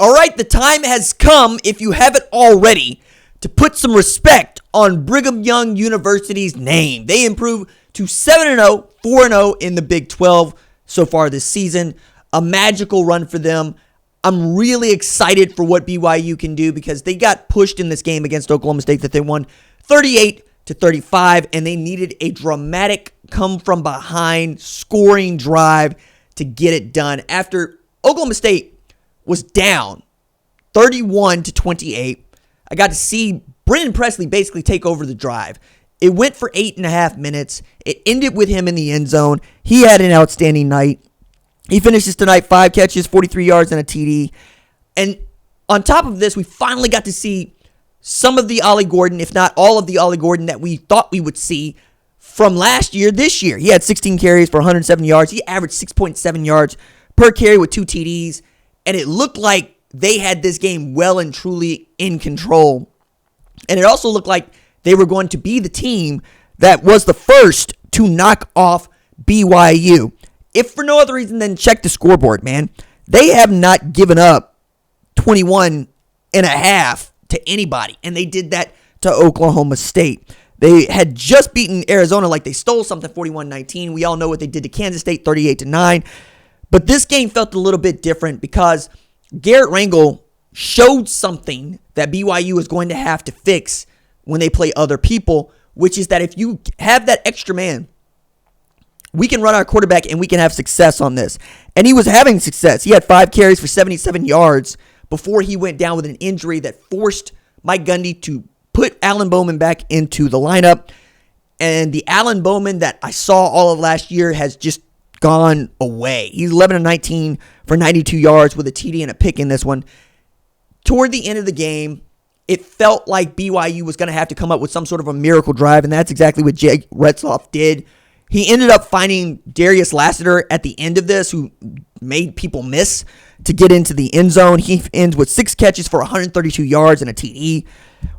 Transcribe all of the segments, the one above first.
All right, the time has come, if you haven't already, to put some respect on Brigham Young University's name. They improved to 7-0, 4-0 in the Big 12 so far this season. A magical run for them. I'm really excited for what BYU can do because they got pushed in this game against Oklahoma State that they won 38-35, and they needed a dramatic come-from-behind scoring drive to get it done. After Oklahoma State was down 31-28, I got to see Brennan Presley basically take over the drive. It went for 8.5 minutes. It ended with him in the end zone. He had an outstanding night. He finishes tonight 5 catches, 43 yards, and a TD. And on top of this, we finally got to see some of the Ollie Gordon, if not all of the Ollie Gordon that we thought we would see from last year this year. He had 16 carries for 107 yards. He averaged 6.7 yards per carry with 2 TDs. And it looked like they had this game well and truly in control. And it also looked like they were going to be the team that was the first to knock off BYU. If for no other reason than check the scoreboard, man. They have not given up 21 and a half to anybody. And they did that to Oklahoma State. They had just beaten Arizona like they stole something, 41-19. We all know what they did to Kansas State, 38-9. But this game felt a little bit different because Garrett Rangel showed something that BYU is going to have to fix when they play other people, which is that if you have that extra man, we can run our quarterback and we can have success on this. And he was having success. He had 5 carries for 77 yards before he went down with an injury that forced Mike Gundy to put Alan Bowman back into the lineup. And the Alan Bowman that I saw all of last year has just gone away. He's 11-19 for 92 yards with a TD and a pick in this one. Toward the end of the game, it felt like BYU was going to have to come up with some sort of a miracle drive, and that's exactly what Jake Retzloff did. He ended up finding Darius Lassiter at the end of this, who made people miss to get into the end zone. He ends with 6 catches for 132 yards and a TD.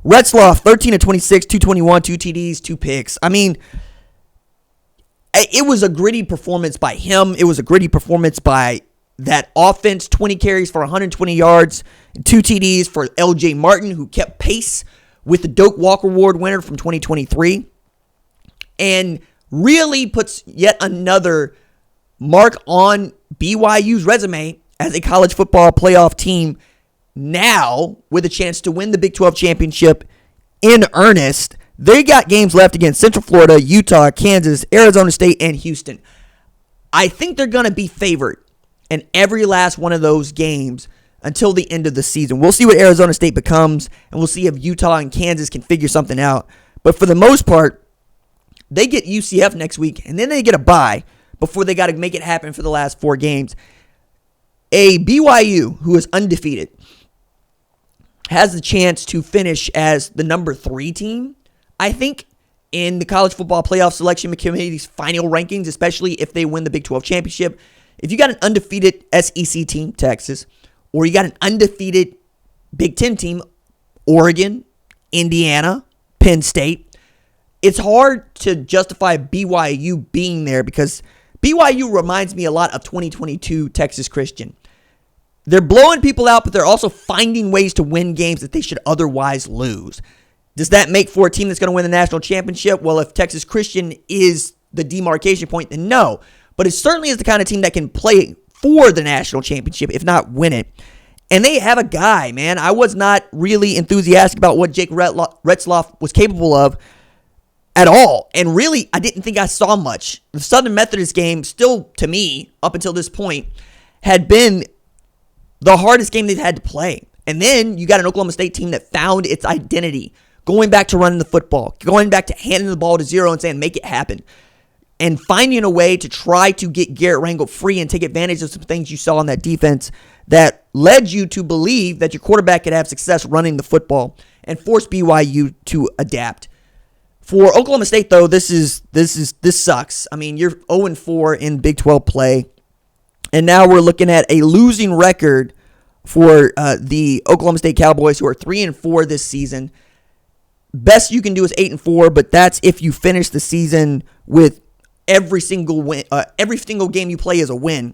Retzloff, 13-26, 221, 2 TDs, 2 picks. I mean, it was a gritty performance by him. It was a gritty performance by that offense. 20 carries for 120 yards, 2 TDs for LJ Martin, who kept pace with the Doak Walker Award winner from 2023. And really puts yet another mark on BYU's resume as a college football playoff team now with a chance to win the Big 12 championship in earnest. They got games left against Central Florida, Utah, Kansas, Arizona State, and Houston. I think they're going to be favored in every last one of those games until the end of the season. We'll see what Arizona State becomes, and we'll see if Utah and Kansas can figure something out. But for the most part, they get UCF next week, and then they get a bye before they got to make it happen for the last 4 games. A BYU who is undefeated has the chance to finish as the number 3 team, I think, in the College Football Playoff Selection Committee's final rankings, especially if they win the Big 12 championship. If you got an undefeated SEC team, Texas, or you got an undefeated Big 10 team, Oregon, Indiana, Penn State, it's hard to justify BYU being there because BYU reminds me a lot of 2022 Texas Christian. They're blowing people out, but they're also finding ways to win games that they should otherwise lose. Does that make for a team that's going to win the national championship? Well, if Texas Christian is the demarcation point, then no. But it certainly is the kind of team that can play for the national championship, if not win it. And they have a guy, man. I was not really enthusiastic about what Jake Retzloff was capable of at all. And really, I didn't think I saw much. The Southern Methodist game, still to me, up until this point, had been the hardest game they've had to play. And then you got an Oklahoma State team that found its identity, going back to running the football, going back to handing the ball to Zero and saying, make it happen, and finding a way to try to get Garrett Rangel free and take advantage of some things you saw on that defense that led you to believe that your quarterback could have success running the football and force BYU to adapt. For Oklahoma State, though, this sucks. I mean, you're 0-4 in Big 12 play, and now we're looking at a losing record for the Oklahoma State Cowboys, who are 3-4 this season. Best you can do is 8-4, but that's if you finish the season with every single win, every single game you play is a win.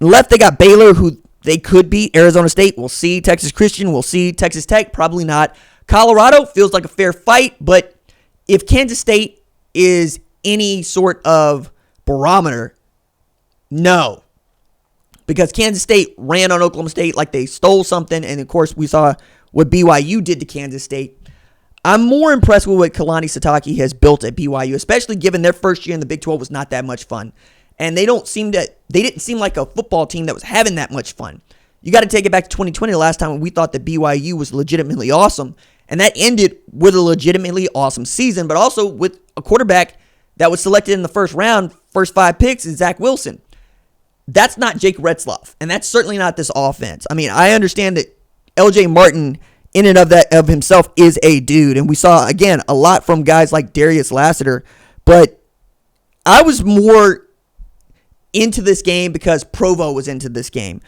Left, they got Baylor, who They could beat Arizona State. We'll see. Texas Christian. We'll see. Texas Tech. Probably not. Colorado feels like a fair fight, but if Kansas State is any sort of barometer, no. Because Kansas State ran on Oklahoma State like they stole something, and of course we saw what BYU did to Kansas State. I'm more impressed with what Kalani Sitake has built at BYU, especially given their first year in the Big 12 was not that much fun. And they didn't seem like a football team that was having that much fun. You got to take it back to 2020, the last time when we thought that BYU was legitimately awesome. And that ended with a legitimately awesome season, but also with a quarterback that was selected in the first round, first 5 picks, is Zach Wilson. That's not Jake Retzloff, and that's certainly not this offense. I mean, I understand that LJ Martin, in and of himself, is a dude, and we saw, again, a lot from guys like Darius Lassiter, but I was more into this game because Provo was into this game.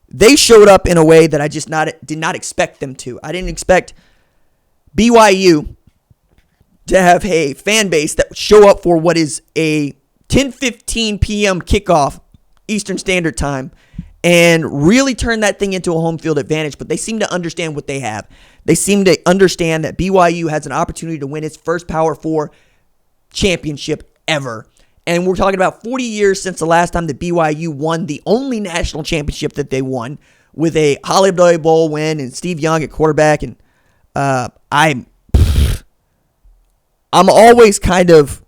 They showed up in a way that I just did not expect them to. I didn't expect BYU to have a fan base that would show up for what is a 10:15 p.m. kickoff Eastern Standard Time and really turn that thing into a home field advantage, but they seem to understand what they have. They seem to understand that BYU has an opportunity to win its first Power 4 championship ever. And we're talking about 40 years since the last time that BYU won the only national championship that they won, with a Holiday Bowl win and Steve Young at quarterback. And I'm always kind of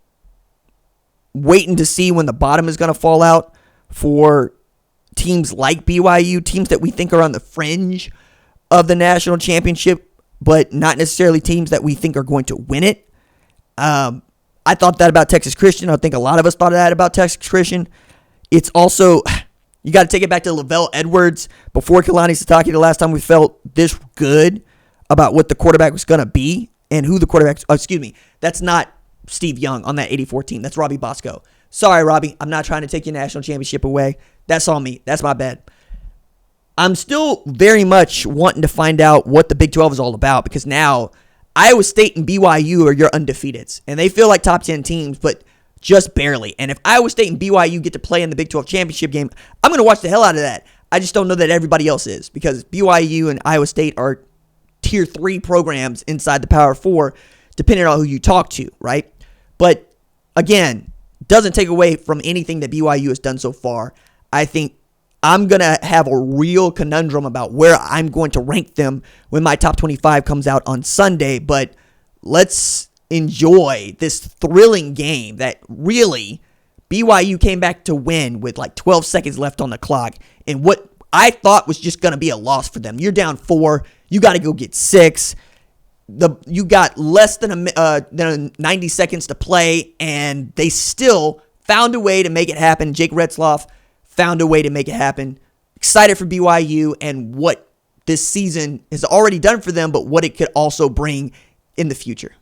waiting to see when the bottom is going to fall out for teams like BYU, teams that we think are on the fringe of the national championship, but not necessarily teams that we think are going to win it. I thought that about Texas Christian. I think a lot of us thought that about Texas Christian. It's also, you got to take it back to Lavelle Edwards. Before Kalani Sitake, the last time we felt this good about what the quarterback was going to be and who the quarterback, that's not Steve Young on that 84 team. That's Robbie Bosco. Sorry, Robbie. I'm not trying to take your national championship away. That's on me. That's my bad. I'm still very much wanting to find out what the Big 12 is all about, because now Iowa State and BYU are your undefeateds, and they feel like top 10 teams, but just barely. And if Iowa State and BYU get to play in the Big 12 championship game, I'm going to watch the hell out of that. I just don't know that everybody else is, because BYU and Iowa State are tier 3 programs inside the Power 4, depending on who you talk to, right? But again, doesn't take away from anything that BYU has done so far. I think I'm going to have a real conundrum about where I'm going to rank them when my top 25 comes out on Sunday, but let's enjoy this thrilling game that really BYU came back to win with like 12 seconds left on the clock, and what I thought was just going to be a loss for them. You're down 4. You got to go get 6. You got less than 90 seconds to play, and they still found a way to make it happen. Jake Retzloff found a way to make it happen. Excited for BYU and what this season has already done for them, but what it could also bring in the future.